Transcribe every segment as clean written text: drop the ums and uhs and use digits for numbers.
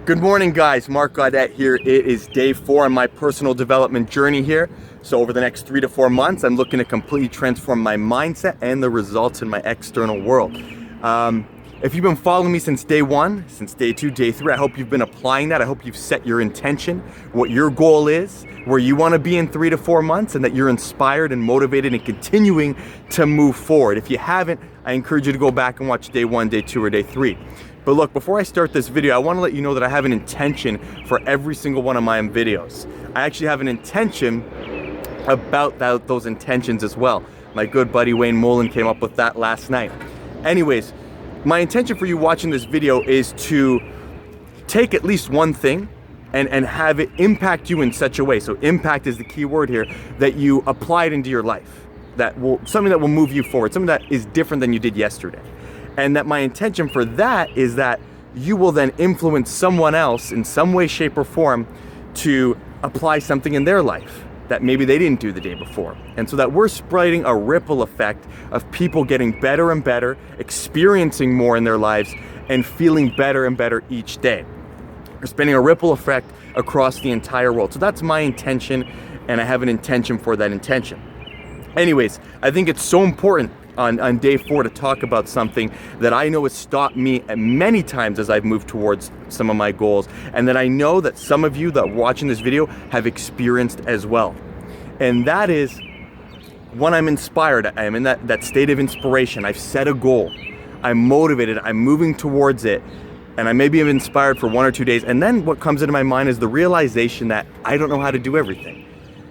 Good morning, guys. Mark Gaudette here. It is day 4 on my personal development journey here. So over the next 3 to 4 months, I'm looking to completely transform my mindset and the results in my external world. If you've been following me since day 1, since day 2, day 3, I hope you've been applying that. I hope you've set your intention, what your goal is, where you want to be in 3 to 4 months, and that you're inspired and motivated and continuing to move forward. If you haven't, I encourage you to go back and watch day 1, day 2, or day 3. But look, before I start this video, I want to let you know that I have an intention for every single one of my videos. I actually have an intention about those intentions as well. My good buddy Wayne Mullen came up with that last night. Anyways, my intention for you watching this video is to take at least one thing and have it impact you in such a way. So impact is the key word here, that you apply it into your life. Something that will move you forward, something that is different than you did yesterday. And that my intention for that is that you will then influence someone else in some way, shape, or form to apply something in their life that maybe they didn't do the day before. And so that we're spreading a ripple effect of people getting better and better, experiencing more in their lives, and feeling better and better each day. We're spreading a ripple effect across the entire world. So that's my intention, and I have an intention for that intention. Anyways, I think it's so important on day 4 to talk about something that I know has stopped me many times as I've moved towards some of my goals, and that I know that some of you that are watching this video have experienced as well. And that is when I'm inspired, I am in that state of inspiration. I've set a goal, I'm motivated, I'm moving towards it, and I maybe am inspired for 1 or 2 days, and then what comes into my mind is the realization that I don't know how to do everything.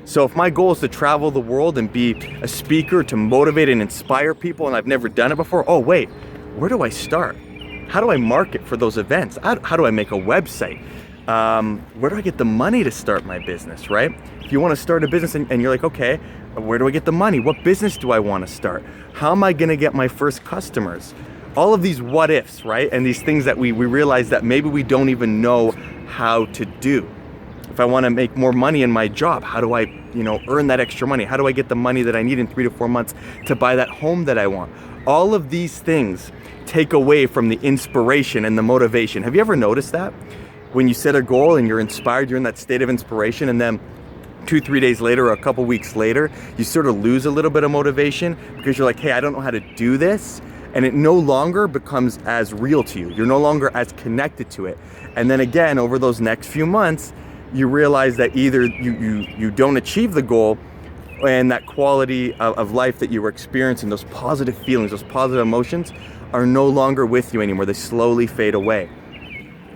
So if my goal is to travel the world and be a speaker to motivate and inspire people, and I've never done it before, oh wait, where do I start? How do I market for those events? How do I make a website? Where do I get the money to start my business, right? If you want to start a business and you're like, okay, where do I get the money? What business do I want to start? How am I going to get my first customers? All of these what ifs, right? And these things that we realize that maybe we don't even know how to do. If I want to make more money in my job, how do I, earn that extra money? How do I get the money that I need in 3 to 4 months to buy that home that I want? All of these things take away from the inspiration and the motivation. Have you ever noticed that? When you set a goal and you're inspired, you're in that state of inspiration, and then 2-3 days later or a couple weeks later, you sort of lose a little bit of motivation because you're like, hey, I don't know how to do this. And it no longer becomes as real to you. You're no longer as connected to it. And then again, over those next few months, you realize that either you don't achieve the goal, and that quality of life that you were experiencing, those positive feelings, those positive emotions, are no longer with you anymore. They slowly fade away.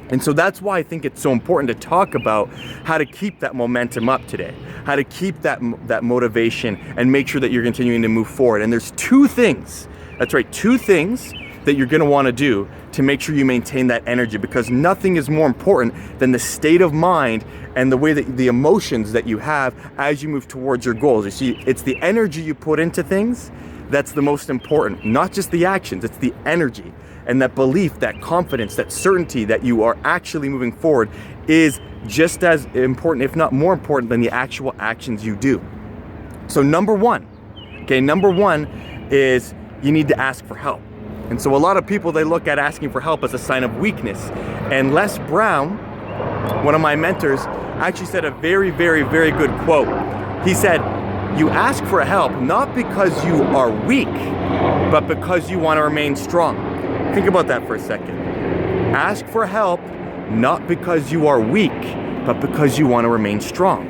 And so that's why I think it's so important to talk about how to keep that momentum up today, how to keep that motivation and make sure that you're continuing to move forward. And there's 2 things, that's right, 2 things that you're going to want to do to make sure you maintain that energy, because nothing is more important than the state of mind and the way that the emotions that you have as you move towards your goals. You see, it's the energy you put into things that's the most important, not just the actions, it's the energy. And that belief, that confidence, that certainty that you are actually moving forward is just as important, if not more important, than the actual actions you do. So number one is you need to ask for help. And so a lot of people, they look at asking for help as a sign of weakness. And Les Brown, one of my mentors, actually said a very, very, very good quote. He said, you ask for help not because you are weak, but because you want to remain strong. Think about that for a second. Ask for help not because you are weak, but because you want to remain strong.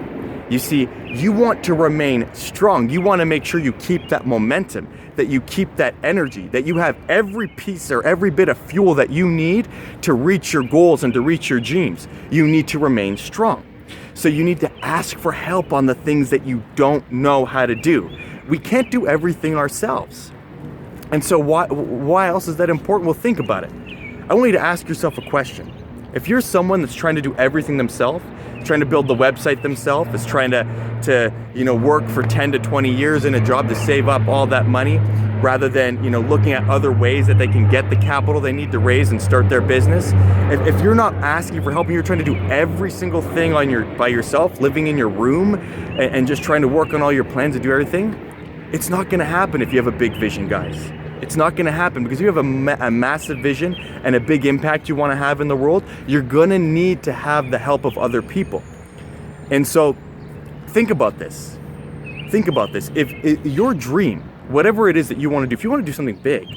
You see, you want to remain strong. You want to make sure you keep that momentum, that you keep that energy, that you have every piece or every bit of fuel that you need to reach your goals and to reach your dreams. You need to remain strong. So you need to ask for help on the things that you don't know how to do. We can't do everything ourselves. And so why else is that important? Well, think about it. I want you to ask yourself a question. If you're someone that's trying to do everything themselves, trying to build the website themselves, is trying to work for 10 to 20 years in a job to save up all that money, rather than looking at other ways that they can get the capital they need to raise and start their business. If you're not asking for help and you're trying to do every single thing by yourself, living in your room and just trying to work on all your plans to do everything, it's not going to happen if you have a big vision, guys. It's not going to happen because you have a massive vision and a big impact you want to have in the world. You're going to need to have the help of other people. And so think about this. Think about this. If your dream, whatever it is that you want to do, if you want to do something big,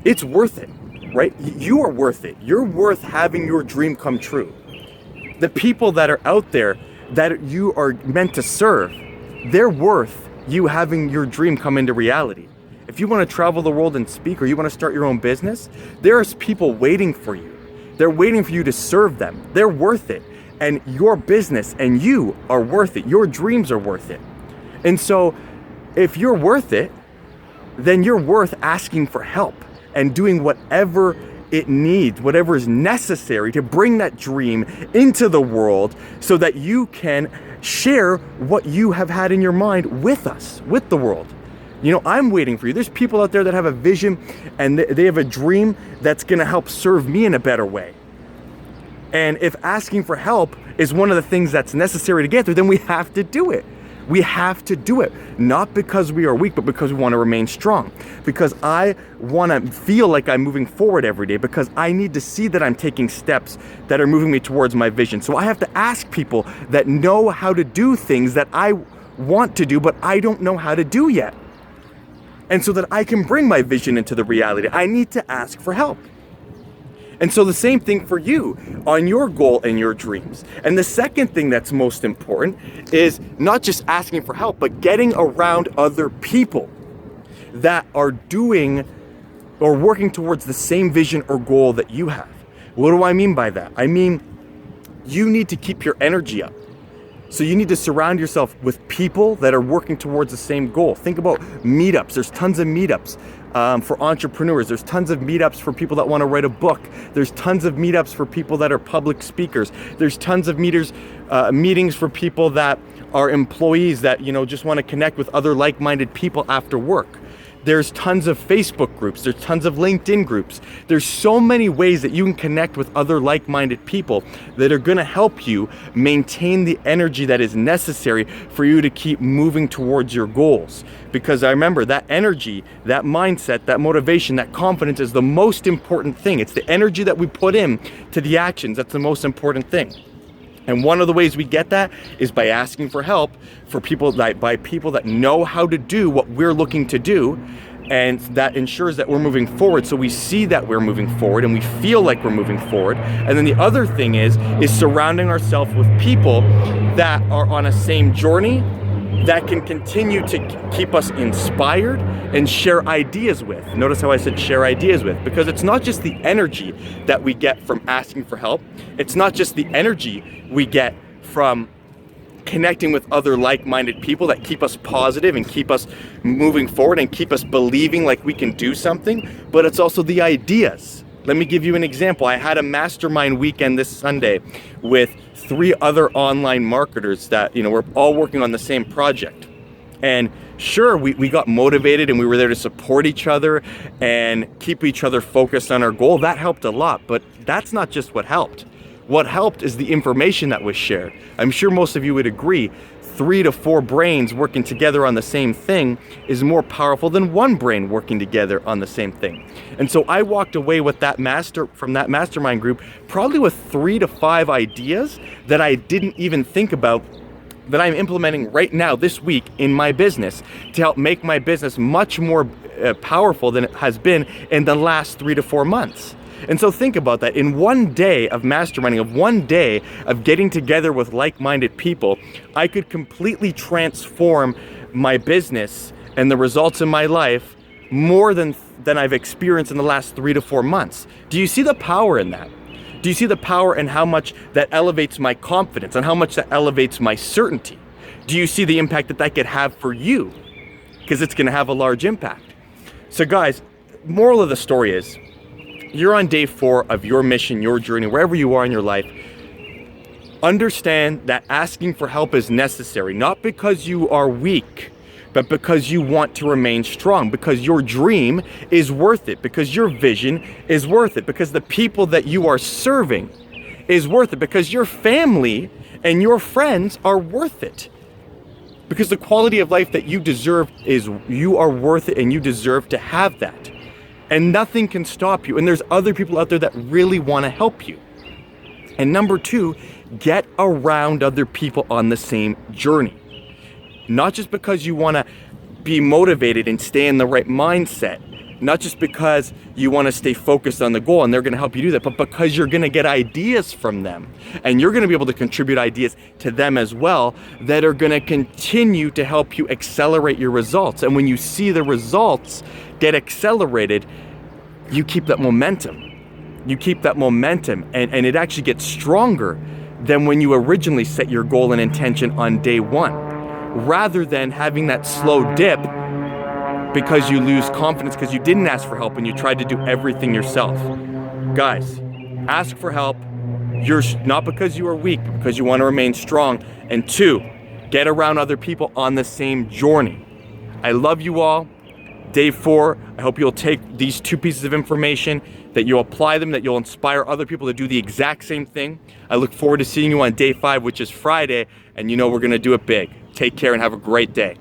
it's worth it, right? You are worth it. You're worth having your dream come true. The people that are out there that you are meant to serve, they're worth you having your dream come into reality. If you want to travel the world and speak, or you want to start your own business, there's people waiting for you. They're waiting for you to serve them. They're worth it. And your business and you are worth it. Your dreams are worth it. And so if you're worth it, then you're worth asking for help and doing whatever it needs, whatever is necessary to bring that dream into the world so that you can share what you have had in your mind with us, with the world. You know, I'm waiting for you. There's people out there that have a vision and they have a dream that's going to help serve me in a better way. And if asking for help is one of the things that's necessary to get there, then we have to do it. We have to do it, not because we are weak, but because we want to remain strong. Because I want to feel like I'm moving forward every day, because I need to see that I'm taking steps that are moving me towards my vision. So I have to ask people that know how to do things that I want to do, but I don't know how to do yet. And so that I can bring my vision into the reality, I need to ask for help. And so the same thing for you on your goal and your dreams. And the second thing that's most important is not just asking for help, but getting around other people that are doing or working towards the same vision or goal that you have. What do I mean by that? I mean, you need to keep your energy up. So you need to surround yourself with people that are working towards the same goal. Think about meetups. There's tons of meetups for entrepreneurs. There's tons of meetups for people that want to write a book. There's tons of meetups for people that are public speakers. There's tons of meetings for people that are employees that, you know, just want to connect with other like-minded people after work. There's tons of Facebook groups. There's tons of LinkedIn groups. There's so many ways that you can connect with other like-minded people that are going to help you maintain the energy that is necessary for you to keep moving towards your goals. Because I remember that energy, that mindset, that motivation, that confidence is the most important thing. It's the energy that we put in to the actions that's the most important thing. And one of the ways we get that is by asking for help for people that know how to do what we're looking to do, and that ensures that we're moving forward. So we see that we're moving forward and we feel like we're moving forward. And then the other thing is surrounding ourselves with people that are on a same journey, that can continue to keep us inspired and share ideas with. Notice how I said share ideas with, because it's not just the energy that we get from asking for help. It's not just the energy we get from connecting with other like-minded people that keep us positive and keep us moving forward and keep us believing like we can do something, but it's also the ideas. Let me give you an example. I had a mastermind weekend this Sunday with 3 other online marketers that, you know, we're all working on the same project. And sure, we got motivated and we were there to support each other and keep each other focused on our goal. That helped a lot, but that's not just what helped. What helped is the information that was shared. I'm sure most of you would agree, 3 to 4 brains working together on the same thing is more powerful than 1 brain working together on the same thing. And so I walked away with from that mastermind group, probably with 3 to 5 ideas that I didn't even think about, that I'm implementing right now this week in my business to help make my business much more powerful than it has been in the last 3 to 4 months. And so think about that. In one day of masterminding, of one day of getting together with like-minded people, I could completely transform my business and the results in my life more than I've experienced in the last 3 to 4 months. Do you see the power in that? Do you see the power in how much that elevates my confidence and how much that elevates my certainty? Do you see the impact that that could have for you? Because it's going to have a large impact. So guys, moral of the story is, you're on day 4 of your mission, your journey, wherever you are in your life. Understand that asking for help is necessary, not because you are weak, but because you want to remain strong, because your dream is worth it, because your vision is worth it, because the people that you are serving is worth it, because your family and your friends are worth it. Because the quality of life that you deserve is you are worth it and you deserve to have that. And nothing can stop you. And there's other people out there that really want to help you. And number two, get around other people on the same journey. Not just because you want to be motivated and stay in the right mindset, not just because you want to stay focused on the goal and they're going to help you do that, but because you're going to get ideas from them and you're going to be able to contribute ideas to them as well that are going to continue to help you accelerate your results. And when you see the results get accelerated, you keep that momentum. You keep that momentum and it actually gets stronger than when you originally set your goal and intention on day one, rather than having that slow dip because you lose confidence because you didn't ask for help and you tried to do everything yourself. Guys, ask for help. You're not because you are weak, but because you want to remain strong. And two, get around other people on the same journey. I love you all. Day 4, I hope you'll take these 2 pieces of information, that you'll apply them, that you'll inspire other people to do the exact same thing. I look forward to seeing you on day 5, which is Friday, and you know we're gonna do it big. Take care and have a great day.